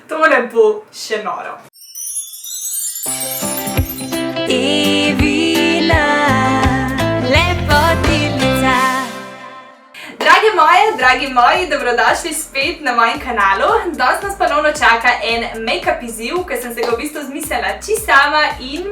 Tole bo še noro. Evina lepotilnica. Dragi moji, dobrodošli spet na mojem kanalu. Danes nas ponovno čaka en make-up izziv, ker sem se ga v bistvu zmislila čisto sama in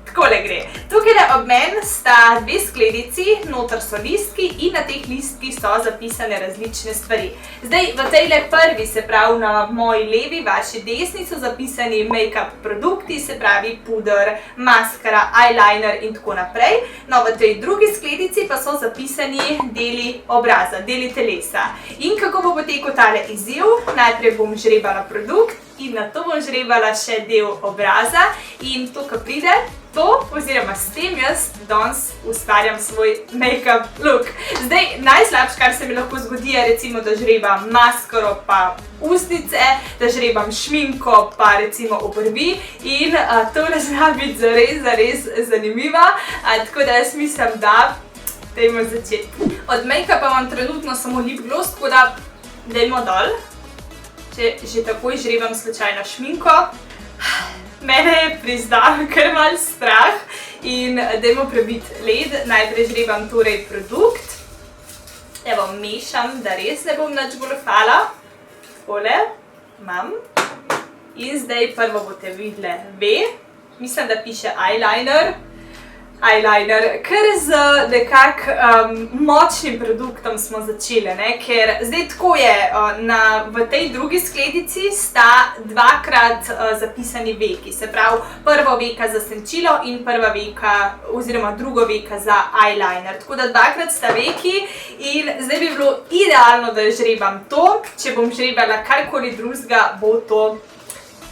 takole gre. Tukaj ob meni sta dve skledici, noter so listki in na teh listkih so zapisane različne stvari. Zdaj, v tejle prvi, se pravi na moji levi, vaši desni, so zapisani make-up produkti, se pravi puder, maskara, eyeliner in tako naprej. No, v tej drugi skledici pa so zapisani deli obraza, deli telesa. In kako bo potekal tale izziv? Najprej bom žrebala produkt in nato bom žrebala še del obraza in to, ko pride, oziroma s tem jaz danes ustvarjam svoj make-up look. Zdaj, najslabše, kar se mi lahko zgodi, je recimo, da žrebam maskaro pa ustnice, da žrebam šminko pa recimo obrvi in tole zna biti zares zanimiva, tako da jaz mislim, da dajmo začeti. Od make-upa imam trenutno samo lip gloss, tako da dajmo dol, če že takoj žrebam slučajno šminko. Mene je priznam kar malo strah in dajmo prebiti led. Najprej žrebam torej produkt. Evo, mešam, da res ne bom nič goljufala. Takole, imam. In zdaj prvo boste videli mislim, da piše eyeliner, ker z nekak močnim produktom smo začeli, ker zdaj tako je, v tej drugi skledici sta dvakrat zapisani veki, se pravi prvo veka za senčilo in prva veka oziroma drugo veka za eyeliner, tako da dvakrat sta veki in zdaj bi bilo idealno, da žrebam to, če bom žrebala karkoli drugega, bo to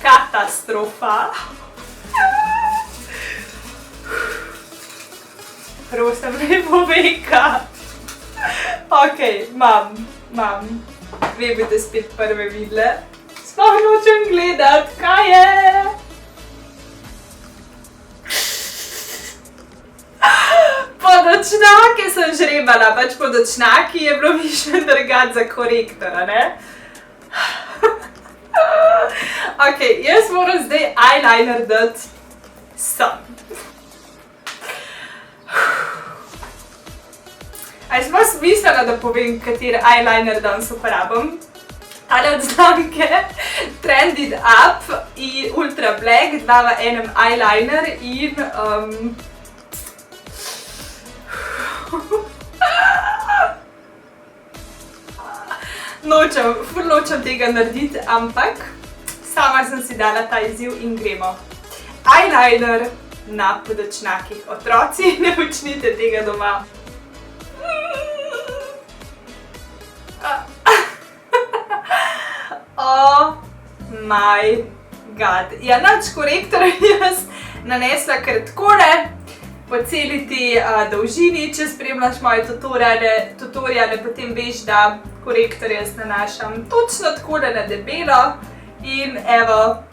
katastrofa. Prosim, lepo veka. Ok, imam. Vi boste spet prve videli. Sploh nočem gledati, kaj je. Podočnjake sem žrebala, pač podočnjaki je bilo mišljeno drugače za korektora, ne? Ok, jaz moram zdaj eyeliner dati sem. A jaz sem mislila, da povem, kateri eyeliner danes uporabim. Tale od znamke Trended Up in Ultra Black, dva v enem eyeliner in nočem tega narediti, ampak sama sem si dala ta izziv in gremo. Eyeliner na podočnjakih. Otroci, ne počnite tega doma. Oh my god. Ja, nič korektora jaz nanesla kar takole, po celi ti dolžini, če spremljaš moje tutoriale, potem veš, da korektor jaz nanašam točno takole na debelo in evo,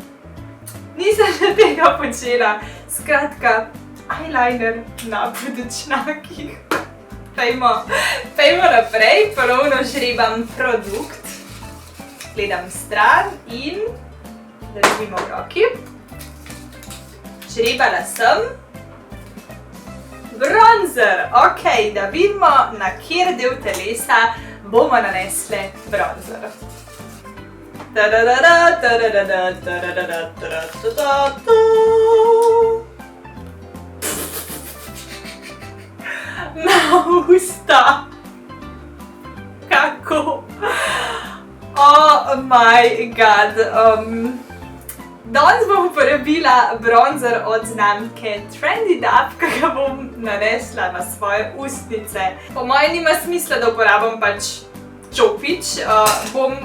nisem še tega počela. Skratka, eyeliner na podočnjakih. Pejmo naprej, ponovno žrebam produkt. Gledam stran in držimo v roki. Žrebala sem bronzer. Ok, da vidimo, na kjer del telesa bomo nanesli bronzer. Na usta. Kako? Oh my god. Danes bom uporabila bronzer od znamke Trended Up, ki ga bom nanesla na svoje ustnice. Po mojem nima smisla, da uporabim pač čopič.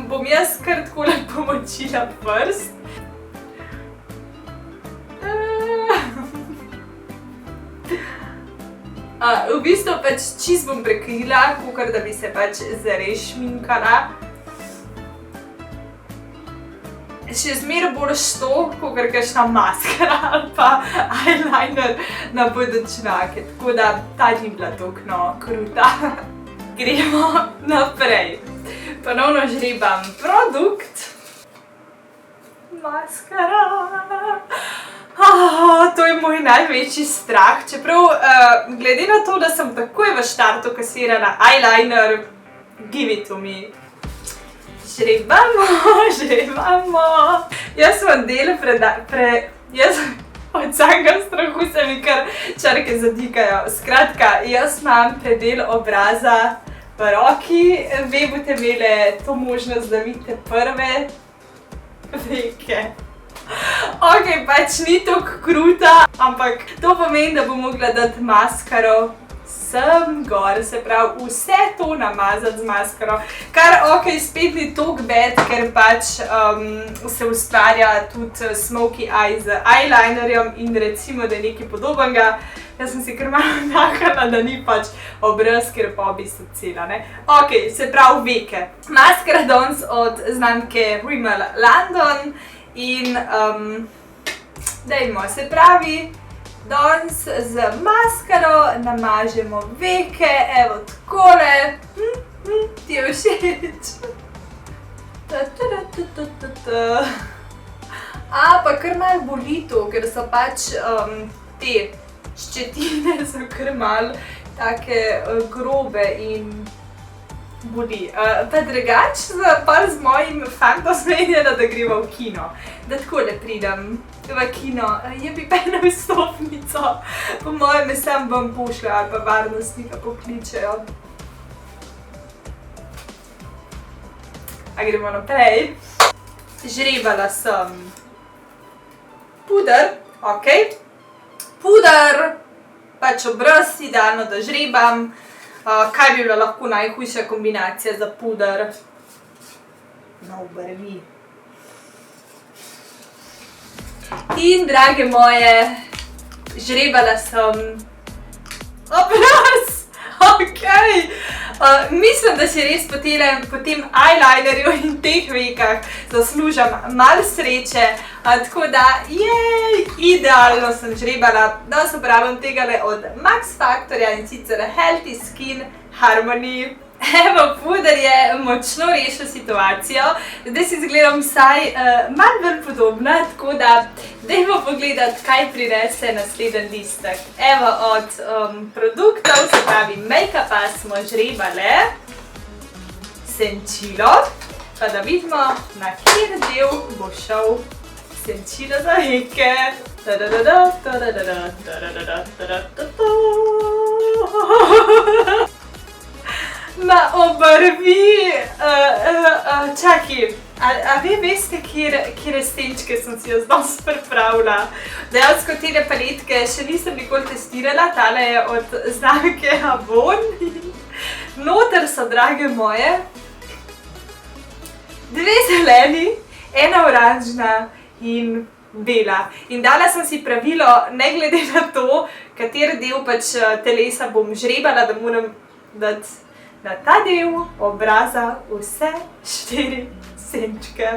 Bom jaz kar takole pomočila prst. V bistvu pač čisto bom prekrila, kakor da bi se pač zares šminkala. Še zmeraj bolj to, kakor kakšna maskara ali pa eyeliner na podočnjake, tako da ta ni bila toliko kruta. Gremo naprej. Ponovno žrebam produkt. maskara. To je moj največji strah, čeprav glede na to, da sem takoj v štartu kasirala eyeliner, give it to me. Žrebamo. Jaz sem del od vsakega strahu se mi kar črke zadikajo. Skratka, jaz imam predel obraza v roki, vi boste imeli to možnost, da vidite prve veke. Ok, pač ni toliko kruta, ampak to pomeni, da bom mogla dati maskaro sem gor, se pravi vse to namazati z maskaro. Kar ok, spet ni toliko bad, ker pač se ustvarja tudi smoky eye z eyelinerjem in recimo, da je nekaj podobnega. Jaz sem si kar malo nahajala, da ni pač obraz, ker pa v bistvu cela, ne. Ok, se pravi veke. Maskara danes od znamke Rimmel London in dajmo, se pravi, danes z maskaro namažemo veke, evo takole, ti je všeč. Pa kar malo boli to, ker so pač te ščetine so kar malo take grobe in boli. Pa drugač, par z mojim fantom zmenjala, da greva v kino. Da takole pridem v kino, je bi pa eno vstopnico. Po mojem me sam vam pošljajo ali pa varnostnika pokličejo. A gremo naprej. Žrebala sem puder, ok. Puder, pač obraz, idealno da žrebam. Kaj bi bila lahko najhujša kombinacija za puder? Na obrvi. In, drage moje, žrebala sem obraz. Ok. Mislim, da si res po tem eyelinerju in teh vekah zaslužim malo sreče. Tako da, idealno sem žrebala. Danes uporabljam tegale od Max Factorja in sicer Healthy Skin Harmony. Evo, puder je močno rešil situacijo. Zdaj si izgledam vsaj malo bolj podobna, tako da dajmo pogledati, kaj prinese naslednji listek. Evo, od produktov, se pravi make-upa, smo žrebale senčilo, pa da vidimo, na kjer del bo šel senčilo za veke. Na obrvi, čakaj, a vi veste, kire senčke sem si jaz danes pripravila? Dejansko tele paletke še nisem nikoli testirala, tale je od znamke Avon. Noter so, drage moje, dve zeleni, ena oranžna in bela. In dala sem si pravilo, ne glede na to, kater del pač telesa bom žrebala, da moram dati na ta del obraza vse 4 senčke.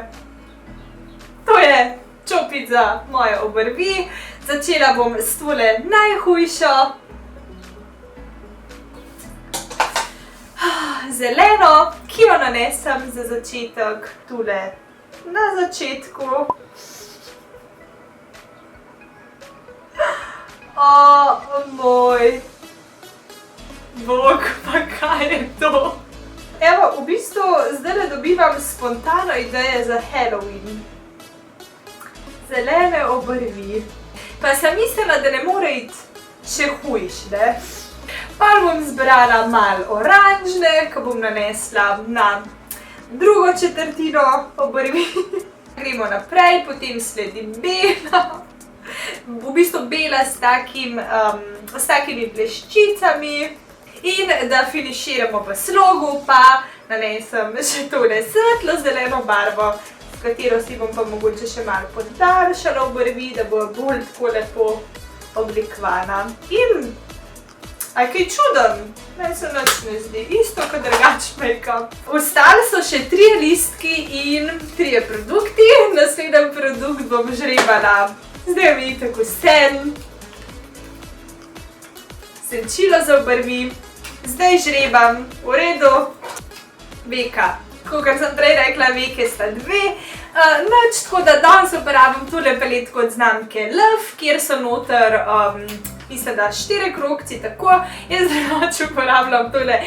To je čopit za moje obrvi. Začela bom s tole najhujšo. Zeleno, ki jo nanesem za začetek tule na začetku. Moj bog, pa kaj je to? Evo, v bistvu zdajle dobivam spontano ideje za Halloween. Zelene obrvi. Pa sem mislila, da ne more iti še hujš, ne? Pa bom zbrala malo oranžne, ko bom nanesla na drugo četrtino obrvi. Gremo naprej, potem sledi bela. V bistvu bela s takimi bleščicami. In da finiširamo v slogu, pa nanesem še tole svetlo zeleno barvo, s katero si bom pa mogoče še malo podaljšala obrvi, da bo bolj tako lepo oblikovana. In, a kaj čudem? Meni se nič ne zdi, isto kot drugač make-up. Ostali so še 3 listki in 3 produkti. Naslednji produkt bom žrebala. Zdaj vidite, tako senčilo za obrvi. Zdaj žrebam, v redu, veka. Kakor sem prej rekla, veke sta 2. Nič, tako da danes uporabim tole paletko od znamke Love, kjer so noter, mislim, da 4 krogci, tako. Jaz drugače uporabljam tole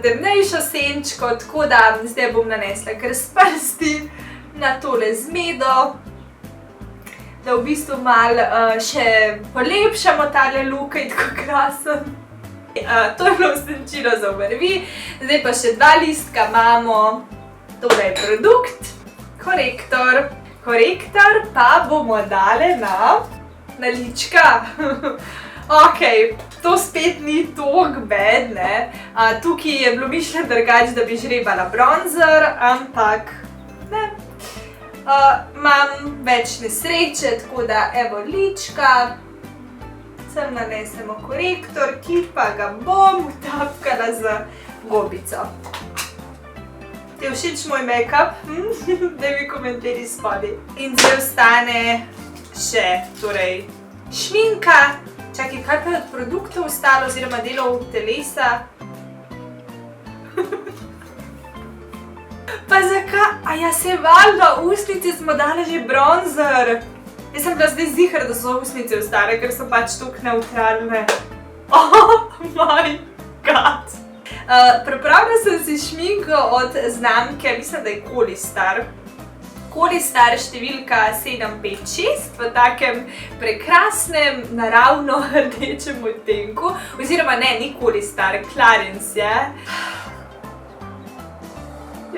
temnejšo senčko, tako da zdaj bom nanesla kar s prsti na tole zmedo, da v bistvu malo še polepšamo tale look, je tako krasen. To je bilo senčilo za obrvi, zdaj pa še 2 listka imamo, tole je produkt, korektor. Korektor pa bomo dali na lička. Ok, to spet ni toliko bad, ne. Tukaj je bilo mišljeno drugače, da bi žrebala bronzer, ampak ne. Imam več nesreče, tako da evo lička. Sem nanesemo korektor, ki pa ga bom utapkala z gobico. Ti je všeč moj make-up? Daj mi komentiraj spodaj. In zdaj ostane še, torej, šminka. Čakaj, kaj pa je od produktov ostalo, oziroma delov telesa? Pa zakaj? Ja, se valjda, ustnice smo dali že bronzer. Jaz sem bila zdaj ziher, da so ustnice ostale, ker so pač toliko neutralne. Oh my god! Pripravila sem si šminko od znamke, mislim, da je Kolistar. Kolistar številka 756 v takem prekrasnem, naravno rdečem odtenku. Oziroma ne, ni Kolistar, Clarins je.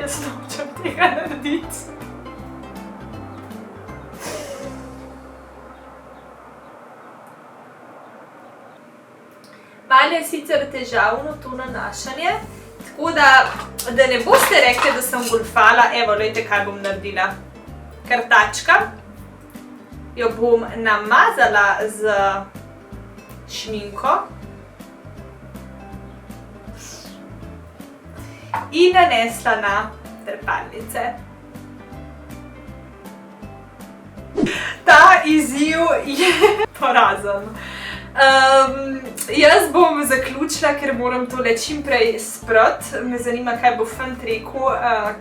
Jaz nočem tega narediti. Malo je sicer težavno to nanašanje, tako da ne boste rekli, da sem goljufala. Evo, glejte, kaj bom naredila. Krtačka. Jo bom namazala z šminko in nanesla na trepalnice. Ta izziv je porazen. Jaz bom zaključila, ker moram tole čimprej sprati. Me zanima, kaj bo fant rekel,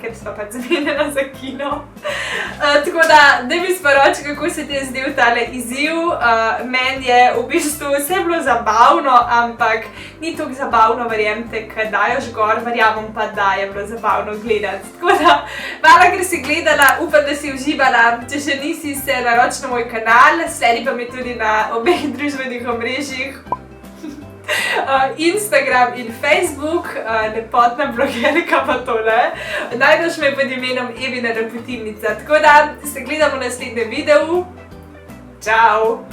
ker sva pač zmenjena za kino. Tako da, daj mi sporoči, kako se ti je zdel tale izziv. Meni je v bistvu vse bilo zabavno, ampak ni toliko zabavno, verjemite, kaj dajoš gor, verjamem pa, da je bilo zabavno gledati. Tako da, hvala, ker si gledala, upam, da si uživala. Če še nisi, se naroči na moj kanal, sledi pa mi tudi na obeh družbenih omrežjih. Instagram in Facebook, lepotna blogerka pa tole. Najdeš me pod imenom Evina Lepotilnica. Tako da se gledamo v naslednjem videu. Čau!